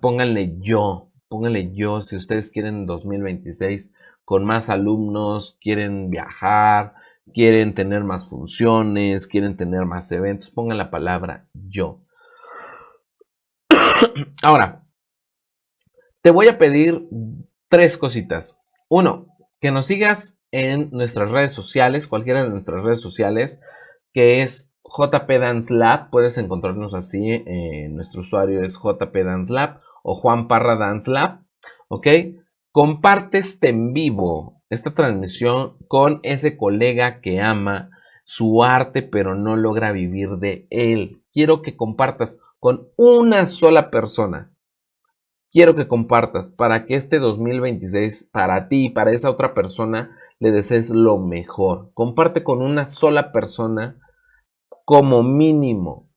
Pónganle yo si ustedes quieren 2026 con más alumnos, quieren viajar, quieren tener más funciones, quieren tener más eventos, pongan la palabra yo. Ahora, te voy a pedir tres cositas. Uno, que nos sigas en nuestras redes sociales, cualquiera de nuestras redes sociales, que es JP Dance Lab. Puedes encontrarnos así. Nuestro usuario es JP Dance Lab o Juan Parra Dance Lab. ¿Ok? Comparte este en vivo, esta transmisión con ese colega que ama su arte pero no logra vivir de él. Quiero que compartas con una sola persona. Quiero que compartas para que este 2026 para ti y para esa otra persona le desees lo mejor. Comparte con una sola persona como mínimo,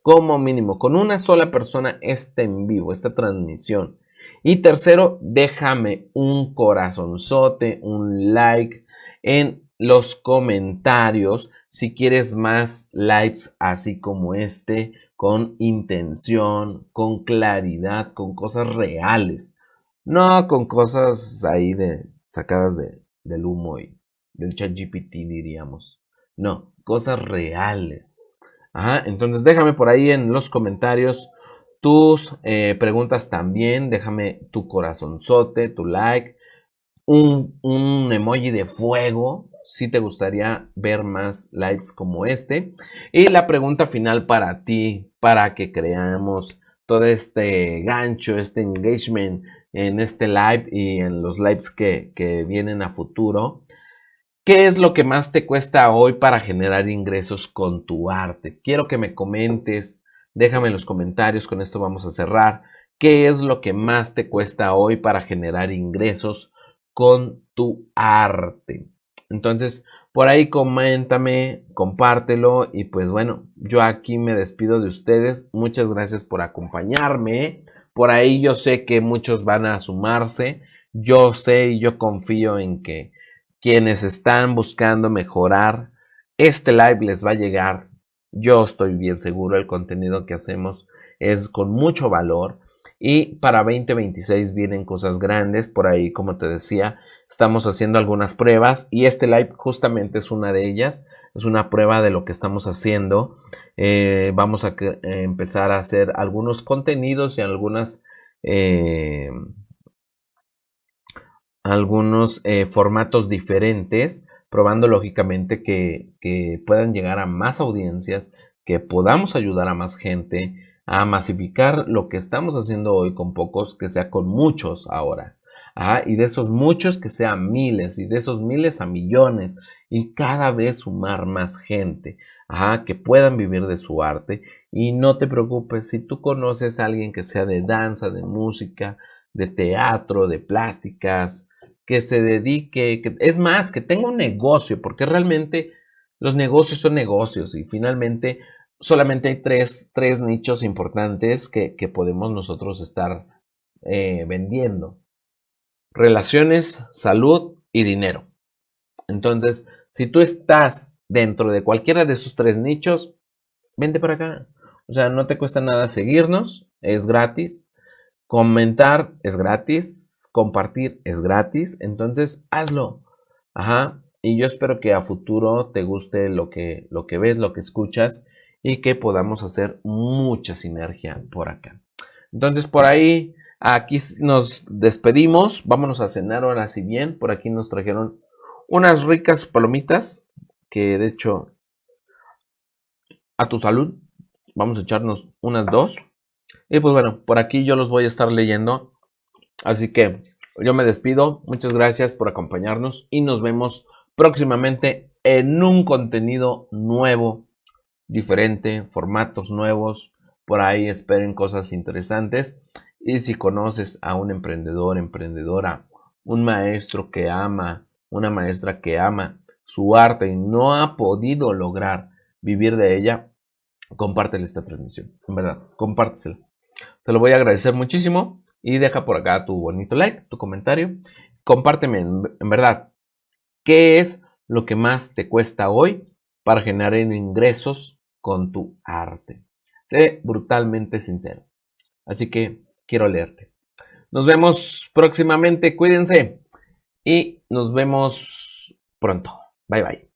con una sola persona este en vivo, esta transmisión. Y tercero, déjame un corazonzote, un like en los comentarios si quieres más lives así como este, con intención, con claridad, con cosas reales. No con cosas ahí sacadas del humo y del chat GPT diríamos. No, cosas reales. Ajá, entonces déjame por ahí en los comentarios tus preguntas también. Déjame tu corazonzote, tu like, un emoji de fuego si te gustaría ver más lives como este. Y la pregunta final para ti, para que creamos todo este gancho, este engagement en este live y en los lives que vienen a futuro. ¿Qué es lo que más te cuesta hoy para generar ingresos con tu arte? Quiero que me comentes, déjame en los comentarios, con esto vamos a cerrar. ¿Qué es lo que más te cuesta hoy para generar ingresos con tu arte? Entonces, por ahí coméntame, compártelo y pues bueno, yo aquí me despido de ustedes. Muchas gracias por acompañarme. Por ahí yo sé que muchos van a sumarse. Yo sé y yo confío en que quienes están buscando mejorar, este live les va a llegar. Yo estoy bien seguro, el contenido que hacemos es con mucho valor. Y para 2026 vienen cosas grandes. Por ahí, como te decía, estamos haciendo algunas pruebas y este live justamente es una de ellas. Es una prueba de lo que estamos haciendo. Vamos a empezar a hacer algunos contenidos y algunos formatos diferentes, probando lógicamente que puedan llegar a más audiencias, que podamos ayudar a más gente a masificar lo que estamos haciendo hoy con pocos, que sea con muchos ahora. Y de esos muchos que sean miles, y de esos miles a millones, y cada vez sumar más gente, que puedan vivir de su arte. Y no te preocupes, si tú conoces a alguien que sea de danza, de música, de teatro, de plásticas, que se dedique, es más, que tenga un negocio, porque realmente los negocios son negocios y finalmente solamente hay tres nichos importantes que podemos nosotros estar vendiendo. Relaciones, salud y dinero. Entonces, si tú estás dentro de cualquiera de esos tres nichos, vente para acá. O sea, no te cuesta nada seguirnos, es gratis. Comentar es gratis, compartir es gratis, entonces hazlo. Y yo espero que a futuro te guste lo que ves, lo que escuchas y que podamos hacer mucha sinergia por acá. Entonces por ahí, aquí nos despedimos, vámonos a cenar ahora si bien, por aquí nos trajeron unas ricas palomitas que de hecho a tu salud, vamos a echarnos unas dos. Y pues bueno, por aquí yo los voy a estar leyendo. Así que yo me despido. Muchas gracias por acompañarnos y nos vemos próximamente en un contenido nuevo, diferente, formatos nuevos. Por ahí esperen cosas interesantes. Y si conoces a un emprendedor, emprendedora, un maestro que ama, una maestra que ama su arte y no ha podido lograr vivir de ella, compártele esta transmisión. En verdad, compártesela. Te lo voy a agradecer muchísimo y deja por acá tu bonito like, tu comentario. Compárteme en verdad qué es lo que más te cuesta hoy para generar ingresos con tu arte. Sé brutalmente sincero. Así que quiero leerte. Nos vemos próximamente, cuídense y nos vemos pronto. Bye bye.